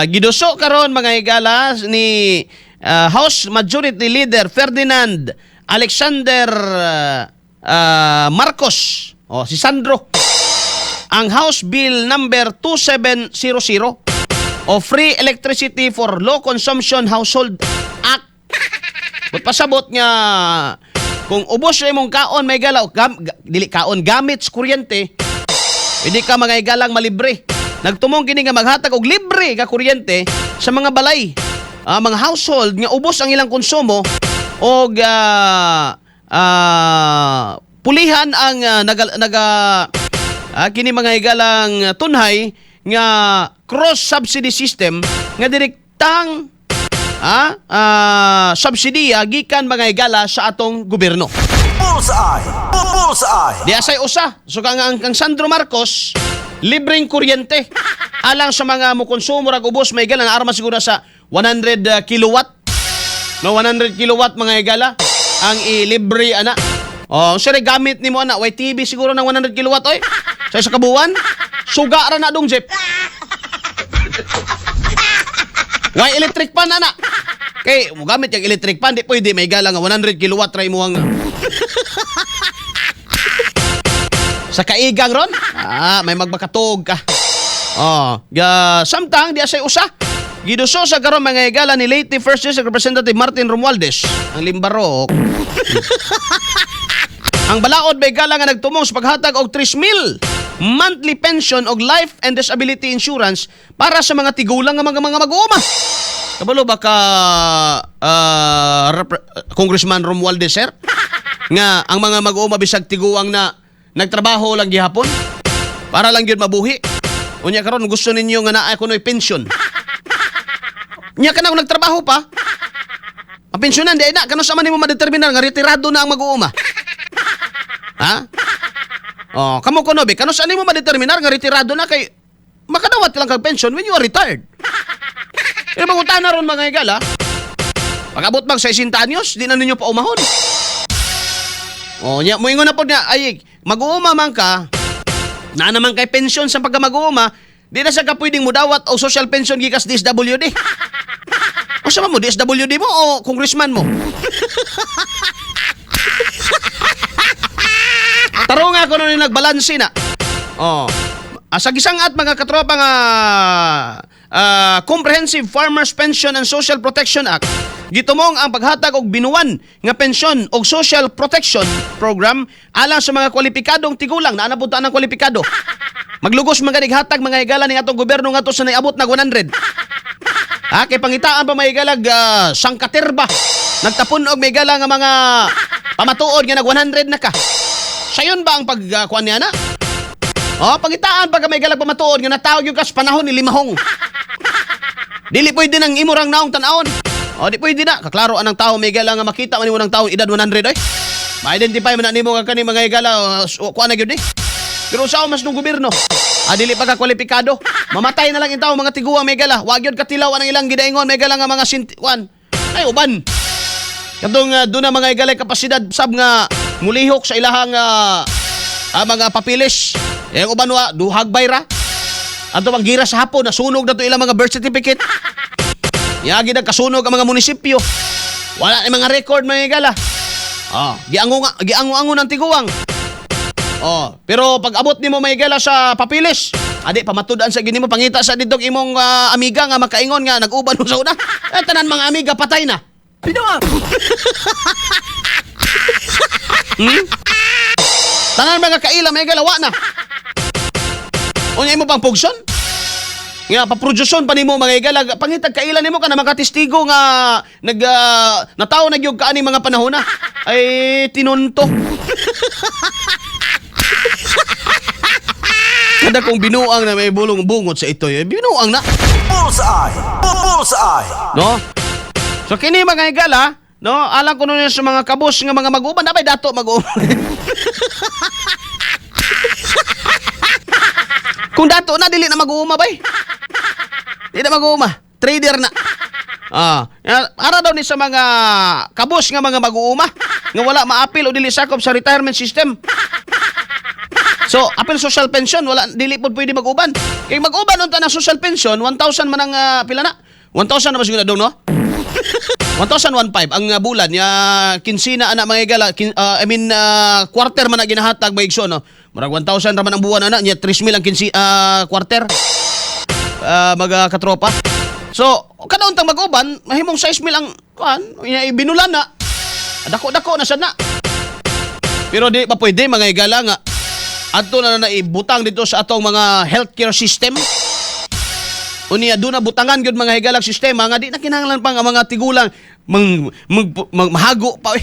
Giduso karon mga higala ni House Majority Leader Ferdinand Alexander Marcos, si Sandro, ang House Bill number 2700 o Free Electricity for Low Consumption Household Act. Pasabot nga kung ubos na imong kaon may gala dili kaon gamit sa kuryente, hindi ka mga higalang malibre. Nagtumong kini nga maghatag og libre ka kuryente sa mga balay, mga household nga ubos ang ilang konsumo og pulihan ang kini mga higalang tunhay nga cross-subsidy system nga direktang subsidiya gikan mga higala sa atong gobyerno. Bullseye! Bullseye! Di asay usa. So kang Sandro Marcos, libreng kuryente alang sa mga mo konsumo rag ubos may higala na arma siguro sa 100 kilowatt. No, 100 kilowatt mga higala ang ilibre ana. Sir, gamit nimo ana YTV siguro ng 100 kilowatt oy. Sa kabuwan, suga ra na dong jeep. Why electric pan ana? Kay mo gamit yung electric pan, di pwede may higala nga 100 kilowatt ra imong sa kaigang ron. May magbakatog ka. Samtang di asay usa. Giduso sa karon mga higala ni late First District Representative Martin Romualdez, ang Limbarok. Ang balaod may higala nga nagtumong sa paghatag og 3,000 monthly pension og life and disability insurance para sa mga tigulang nga mga mag-uuma. Kabalo ba ka Congressman Romualdez, sir? Nga ang mga mag-uuma bisag tiguang na nagtrabaho lang gihapon para lang yun mabuhi. Unya karon gusto ninyo nga naa kunoy pension. Nya kana kung nagtrabaho pa, ang pensyonan di na kano sa man nimo madeterminar nga retirado na ang mag-uuma. Kamo kuno be kano sa nimo madeterminar nga retirado na kay makadawat lang kag pension when you are retired. Pero mangutana ron mga higala, pag-abot mag 60 anyos, di na ninyo pa umahon. Nya moingon na po nga ay mag-uuma man ka, na naman kay pension sa pagka mag-uuma, di na sa ka pwedeng mudawat o social pension gikas DSWD. O sama mo, DSWD mo o congressman mo? Taro nga ko nun nagbalansi na. Sa gisangat mga katropa nga Comprehensive Farmers Pension and Social Protection Act, gitumong ang paghatag og binuwan nga pensyon og social protection program alang sa mga kwalipikadong tigulang na anapunta ng kwalipikado. Maglugos mga hatag mga higala ning atong gobyerno ngadto sa naabot na 100. Kay pangitaan pa may higalag sangkaterba. Nagtapon og may higala nga mga pamatuod nga nag 100 na ka. Sayon ba ang pagkuan niya na? Pangitaan pa ka may higalag pamatuod nga natawag yung kas panahon ni Limahong. Dili pwede nang imurang naong tanawon. Di pwede na. Kaklaro anang tao may higala nga makita man nimo ng taong edad 100 ay. Ma-identify man na nimo nga kani mga higala kuan na gyud ni. Pero sa mas nung gobyerno, dili pa ka kwalipikado. Mamatay na lang yung tao mga tiguang may higala. Wa gyud katilaw ang ilang gidaingon may higala nga mga kuan. Ay uban. Kadtong doon na mga higala kapasidad sab nga mulihok sa ilahang mga papilis. Yung uban wa duhag bayra. Ato bang gira sa hapon nasunog na to ilang mga birth certificate. Yagi nagkasunog ang mga munisipyo. Wala na mga record mga higala. Giango-ango ng tiguang. Pero pag abot nimo may higala sa papilis, pamatud-an sa ginimo pangita sa didtong imong amiga nga makaingon nga nag-uban mo sa una. Tanan mga amiga patay na. Binawa. Tanan mga kaila may higala wa na. Unya imo bang pugson? Nga paproduksyon pa nimo mga higala pangitag kailan nimo ka na makatistigo nga natawo na gyud kaani mga panahon na ay tinunto. Kada kong binuang na may bulong bungot sa ito, binuang na. Bullseye! Bullseye! No? So kini mga higala, no, alang ko nun sa mga kabos nga mga mag-uban na bay dato mag-uban. Kung dato na dili na mag-uuma bay. Di na mag-uuma, trader na. Ara daw ni sa mga kabos nga mga mag-uuma nga wala maapil o dili sakop sa retirement system. So, apil social pension, wala dili pod pwede mag-uban. Kay mag-uban unta ng social pension, 1,000 man ang pila na? 1,000 na ba siguro dong, no? 1,015 ang bulan ya kinsina ana mga igala quarter man na ginahatag maigso no. Murag 1,000 ra man ang buwan ana nya 3,000 ang quarter. Mga katropa. So, kada untang mag-uban, mahimong 6,000 ang kuan, binulan na. Dako-dako na sad na. Pero di pa pwede mga igala nga adto na naibutang dito sa atong mga healthcare system. Unya do na butangan gyud mga higalag sistema nga di na kinahanglan pa nga mga tigulang mahago pa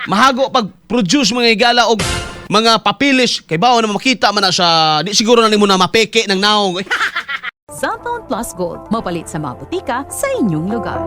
mahago pag produce mga higala og mga papilis kay bawo na makita man na sa di siguro na nimo na mapeke ng naong. Cellphone Plus Gold, mapalit sa mga butika sa inyong lugar.